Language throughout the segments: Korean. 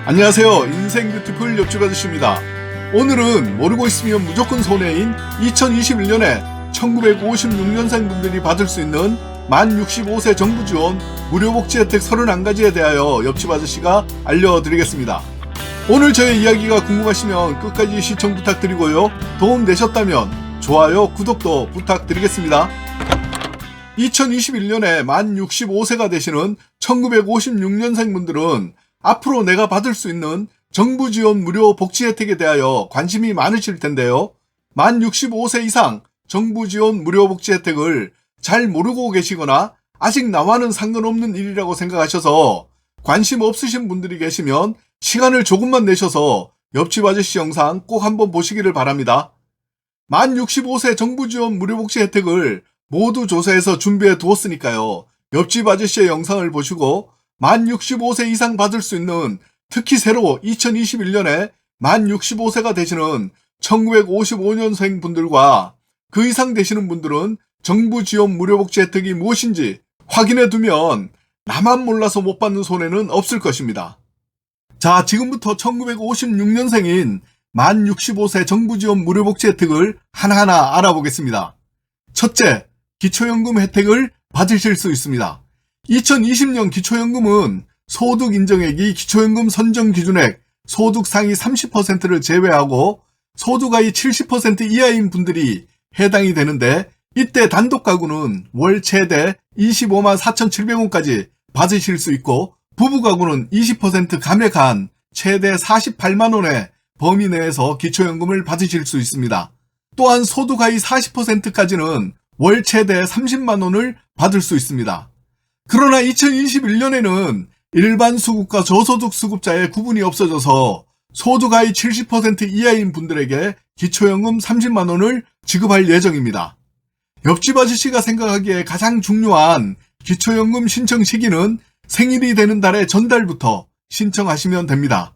안녕하세요. 인생 뷰티풀 옆집 아저씨입니다. 오늘은 모르고 있으면 무조건 손해인 2021년에 1956년생 분들이 받을 수 있는 만 65세 정부 지원 무료 복지 혜택 31가지에 대하여 옆집 아저씨가 알려드리겠습니다. 오늘 저의 이야기가 궁금하시면 끝까지 시청 부탁드리고요. 도움 되셨다면 좋아요, 구독도 부탁드리겠습니다. 2021년에 만 65세가 되시는 1956년생 분들은 앞으로 내가 받을 수 있는 정부 지원 무료 복지 혜택에 대하여 관심이 많으실 텐데요. 만 65세 이상 정부 지원 무료 복지 혜택을 잘 모르고 계시거나 아직 나와는 상관없는 일이라고 생각하셔서 관심 없으신 분들이 계시면 시간을 조금만 내셔서 옆집 아저씨 영상 꼭 한번 보시기를 바랍니다. 만 65세 정부 지원 무료 복지 혜택을 모두 조사해서 준비해 두었으니까요. 옆집 아저씨의 영상을 보시고 만 65세 이상 받을 수 있는, 특히 새로 2021년에 만 65세가 되시는 1955년생 분들과 그 이상 되시는 분들은 정부 지원 무료 복지 혜택이 무엇인지 확인해 두면 나만 몰라서 못 받는 손해는 없을 것입니다. 자, 지금부터 1956년생인 만 65세 정부 지원 무료 복지 혜택을 하나하나 알아보겠습니다. 첫째, 기초연금 혜택을 받으실 수 있습니다. 2020년 기초연금은 소득 인정액이 기초연금 선정 기준액 소득 상위 30%를 제외하고 소득하위 70% 이하인 분들이 해당이 되는데, 이때 단독 가구는 월 최대 25만 4,700원까지 받으실 수 있고, 부부 가구는 20% 감액한 최대 48만 원의 범위 내에서 기초연금을 받으실 수 있습니다. 또한 소득하위 40%까지는 월 최대 30만 원을 받을 수 있습니다. 그러나 2021년에는 일반 수급과 저소득 수급자의 구분이 없어져서 소득하위 70% 이하인 분들에게 기초연금 30만 원을 지급할 예정입니다. 옆집 아저씨가 생각하기에 가장 중요한 기초연금 신청 시기는 생일이 되는 달의 전달부터 신청하시면 됩니다.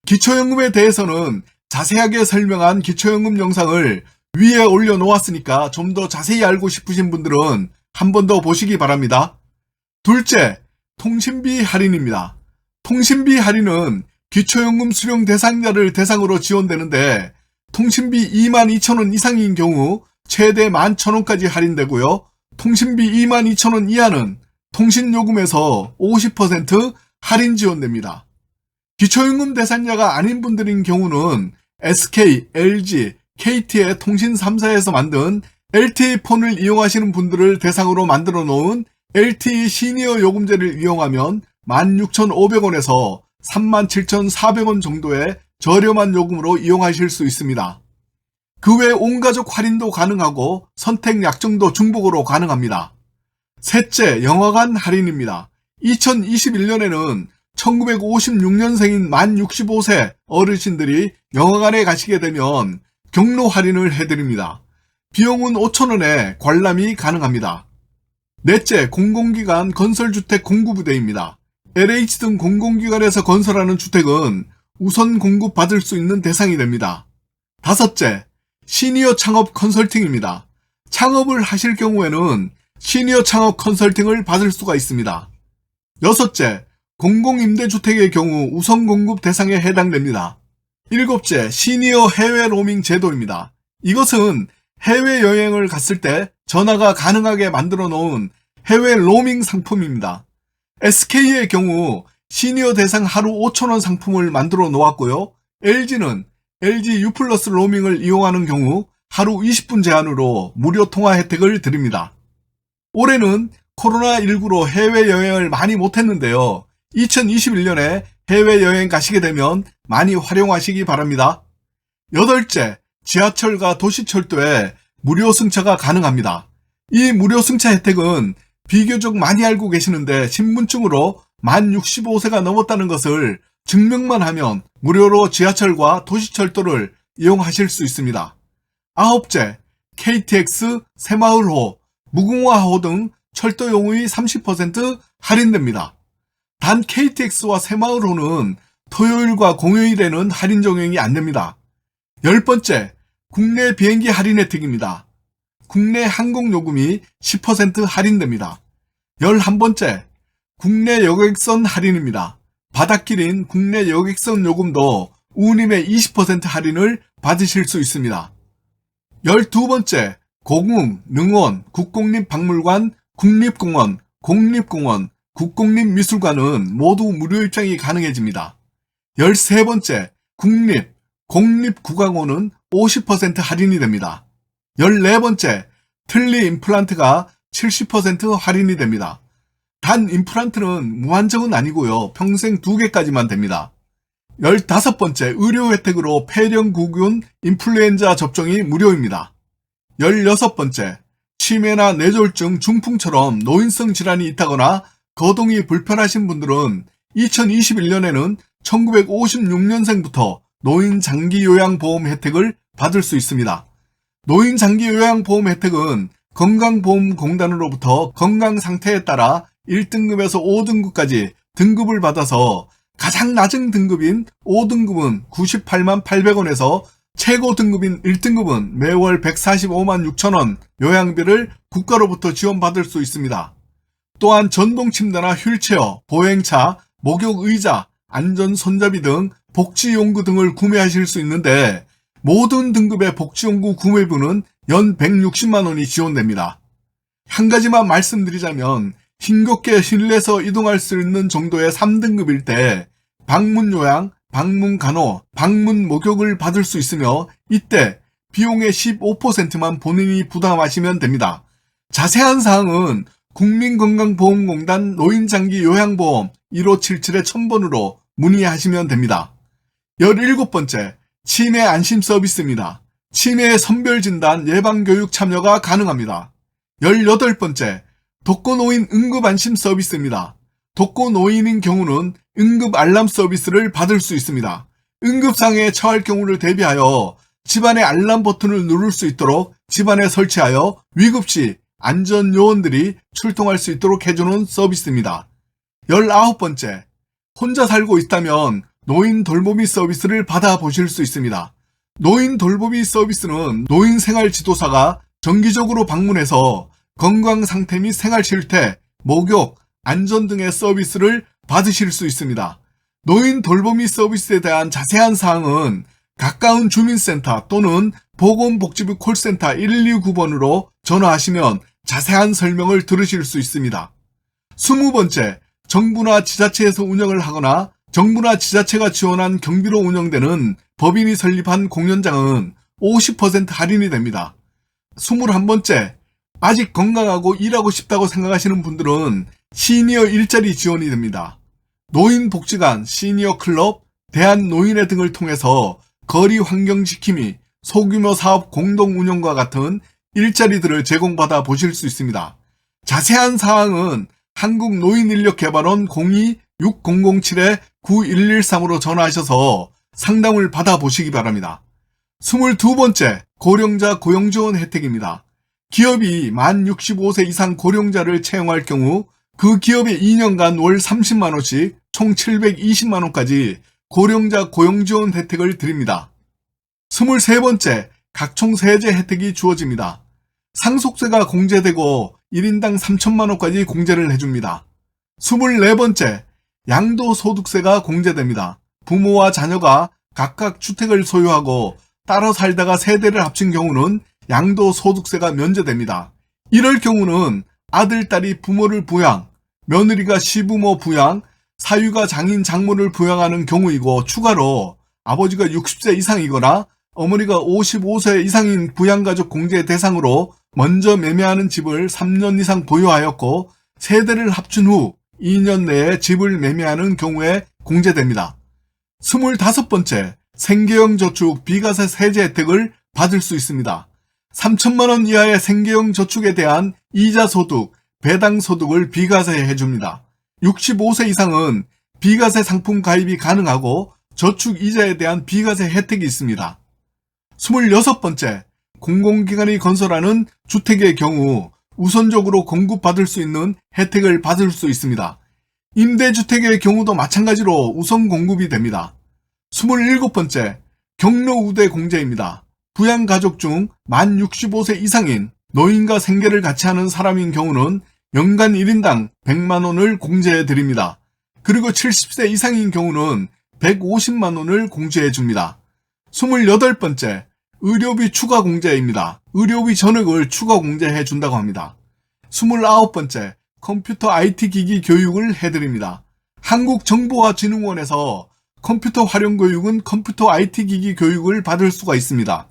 기초연금에 대해서는 자세하게 설명한 기초연금 영상을 위에 올려놓았으니까 좀 더 자세히 알고 싶으신 분들은 한 번 더 보시기 바랍니다. 둘째, 통신비 할인입니다. 통신비 할인은 기초연금 수령 대상자를 대상으로 지원되는데, 통신비 22,000원 이상인 경우 최대 11,000원까지 할인되고요. 통신비 22,000원 이하는 통신요금에서 50% 할인 지원됩니다. 기초연금 대상자가 아닌 분들인 경우는 SK, LG, KT의 통신 3사에서 만든 LTE폰을 이용하시는 분들을 대상으로 만들어 놓은 LTE 시니어 요금제를 이용하면 16,500원에서 37,400원 정도의 저렴한 요금으로 이용하실 수 있습니다. 그 외 온가족 할인도 가능하고 선택 약정도 중복으로 가능합니다. 셋째, 영화관 할인입니다. 2021년에는 1956년생인 만 65세 어르신들이 영화관에 가시게 되면 경로 할인을 해드립니다. 비용은 5,000원에 관람이 가능합니다. 넷째, 공공기관 건설주택 공급부대입니다. LH 등 공공기관에서 건설하는 주택은 우선 공급받을 수 있는 대상이 됩니다. 다섯째, 시니어 창업 컨설팅입니다. 창업을 하실 경우에는 시니어 창업 컨설팅을 받을 수가 있습니다. 여섯째, 공공임대주택의 경우 우선 공급 대상에 해당됩니다. 일곱째, 시니어 해외 로밍 제도입니다. 이것은 해외여행을 갔을 때 전화가 가능하게 만들어 놓은 해외 로밍 상품입니다. SK의 경우 시니어 대상 하루 5,000원 상품을 만들어 놓았고요. LG는 LG U+ 로밍을 이용하는 경우 하루 20분 제한으로 무료 통화 혜택을 드립니다. 올해는 코로나19로 해외여행을 많이 못했는데요. 2021년에 해외여행 가시게 되면 많이 활용하시기 바랍니다. 여덟째, 지하철과 도시철도에 무료 승차가 가능합니다. 이 무료 승차 혜택은 비교적 많이 알고 계시는데, 신분증으로 만 65세가 넘었다는 것을 증명만 하면 무료로 지하철과 도시철도를 이용하실 수 있습니다. 아홉째, KTX, 새마을호, 무궁화호 등 철도용의 30% 할인됩니다. 단 KTX와 새마을호는 토요일과 공휴일에는 할인 적용이 안됩니다. 10번째, 국내 비행기 할인 혜택입니다. 국내 항공요금이 10% 할인됩니다. 11번째, 국내 여객선 할인입니다. 바닷길인 국내 여객선 요금도 우님의 20% 할인을 받으실 수 있습니다. 12번째, 고궁, 능원, 국공립박물관, 국립공원, 공립공원, 국공립미술관은 모두 무료 입장이 가능해집니다. 13번째, 국립, 공립국악원은 50% 할인이 됩니다. 14번째, 틀니 임플란트가 70% 할인이 됩니다. 단 임플란트는 무한정은 아니고요. 평생 2개까지만 됩니다. 15번째, 의료 혜택으로 폐렴구균, 인플루엔자 접종이 무료입니다. 16번째, 치매나 뇌졸중, 중풍처럼 노인성 질환이 있다거나 거동이 불편하신 분들은 2021년에는 1956년생부터 노인 장기요양보험 혜택을 받을 수 있습니다. 노인 장기요양보험 혜택은 건강보험공단으로부터 건강상태에 따라 1등급에서 5등급까지 등급을 받아서 가장 낮은 등급인 5등급은 98만 800원에서 최고 등급인 1등급은 매월 145만 6천원 요양비를 국가로부터 지원받을 수 있습니다. 또한 전동침대나 휠체어, 보행차, 목욕의자, 안전손잡이 등 복지용구 등을 구매하실 수 있는데 모든 등급의 복지용구 구매분은 연 160만원이 지원됩니다. 한 가지만 말씀드리자면 힘겹게 실내에서 이동할 수 있는 정도의 3등급일 때 방문요양, 방문간호, 방문목욕을 받을 수 있으며 이때 비용의 15%만 본인이 부담하시면 됩니다. 자세한 사항은 국민건강보험공단 노인장기요양보험 1577-1000번으로 문의하시면 됩니다. 17번째, 치매 안심 서비스입니다. 치매 선별진단 예방교육 참여가 가능합니다. 18번째, 독거노인 응급안심 서비스입니다. 독거노인인 경우는 응급알람 서비스를 받을 수 있습니다. 응급상해에 처할 경우를 대비하여 집안의 알람 버튼을 누를 수 있도록 집안에 설치하여 위급시 안전요원들이 출동할 수 있도록 해주는 서비스입니다. 19번째, 혼자 살고 있다면 노인 돌보미 서비스를 받아보실 수 있습니다. 노인 돌보미 서비스는 노인 생활지도사가 정기적으로 방문해서 건강상태 및 생활실태, 목욕, 안전 등의 서비스를 받으실 수 있습니다. 노인 돌보미 서비스에 대한 자세한 사항은 가까운 주민센터 또는 보건복지부 콜센터 129번으로 전화하시면 자세한 설명을 들으실 수 있습니다. 20번째, 정부나 지자체에서 운영을 하거나 정부나 지자체가 지원한 경비로 운영되는 법인이 설립한 공연장은 50% 할인이 됩니다. 21번째, 아직 건강하고 일하고 싶다고 생각하시는 분들은 시니어 일자리 지원이 됩니다. 노인복지관, 시니어클럽, 대한노인회 등을 통해서 거리 환경지킴이, 소규모 사업 공동운영과 같은 일자리들을 제공받아 보실 수 있습니다. 자세한 사항은 한국노인인력개발원 02-6007-9113으로 전화하셔서 상담을 받아보시기 바랍니다. 22번째, 고령자 고용지원 혜택입니다. 기업이 만 65세 이상 고령자를 채용할 경우 그 기업에 2년간 월 30만원씩 총 720만원까지 고령자 고용지원 혜택을 드립니다. 23번째, 각종 세제 혜택이 주어집니다. 상속세가 공제되고 1인당 3천만원까지 공제를 해줍니다. 24번째, 양도소득세가 공제됩니다. 부모와 자녀가 각각 주택을 소유하고 따로 살다가 세대를 합친 경우는 양도소득세가 면제됩니다. 이럴 경우는 아들, 딸이 부모를 부양, 며느리가 시부모 부양, 사위가 장인, 장모를 부양하는 경우이고 추가로 아버지가 60세 이상이거나 어머니가 55세 이상인 부양가족 공제 대상으로 먼저 매매하는 집을 3년 이상 보유하였고 세대를 합친 후 2년 내에 집을 매매하는 경우에 공제됩니다. 25번째, 생계형 저축 비과세 세제 혜택을 받을 수 있습니다. 3천만원 이하의 생계형 저축에 대한 이자소득, 배당소득을 비과세해 줍니다. 65세 이상은 비과세 상품 가입이 가능하고 저축 이자에 대한 비과세 혜택이 있습니다. 26번째, 공공기관이 건설하는 주택의 경우 우선적으로 공급받을 수 있는 혜택을 받을 수 있습니다. 임대주택의 경우도 마찬가지로 우선 공급이 됩니다. 27번째, 경로우대 공제입니다. 부양가족 중 만 65세 이상인 노인과 생계를 같이 하는 사람인 경우는 연간 1인당 100만원을 공제해 드립니다. 그리고 70세 이상인 경우는 150만 원을 공제해 줍니다. 28번째, 의료비 추가 공제입니다. 의료비 전액을 추가 공제해 준다고 합니다. 29번째, 컴퓨터 IT 기기 교육을 해드립니다. 한국정보화진흥원에서 컴퓨터 활용 교육은 컴퓨터 IT 기기 교육을 받을 수가 있습니다.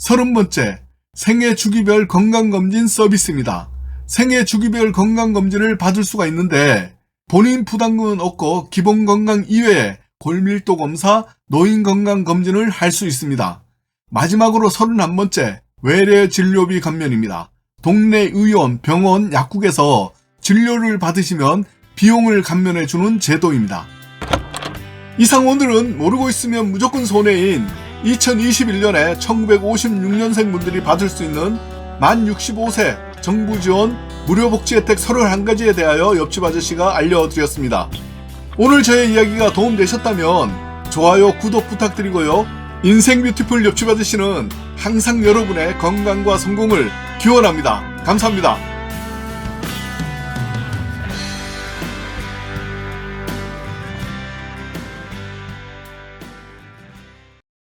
30번째, 생애 주기별 건강검진 서비스입니다. 생애 주기별 건강검진을 받을 수가 있는데 본인 부담금은 없고 기본 건강 이외에 골밀도 검사, 노인 건강 검진을 할 수 있습니다. 마지막으로 31번째, 외래 진료비 감면입니다. 동네 의원, 병원, 약국에서 진료를 받으시면 비용을 감면해주는 제도입니다. 이상 오늘은 모르고 있으면 무조건 손해인 2021년에 1956년생 분들이 받을 수 있는 만 65세 정부 지원 무료 복지 혜택 31가지에 대하여 옆집 아저씨가 알려드렸습니다. 오늘 저의 이야기가 도움되셨다면 좋아요, 구독 부탁드리고요. 인생 뷰티풀 옆집 아저씨는 항상 여러분의 건강과 성공을 기원합니다. 감사합니다.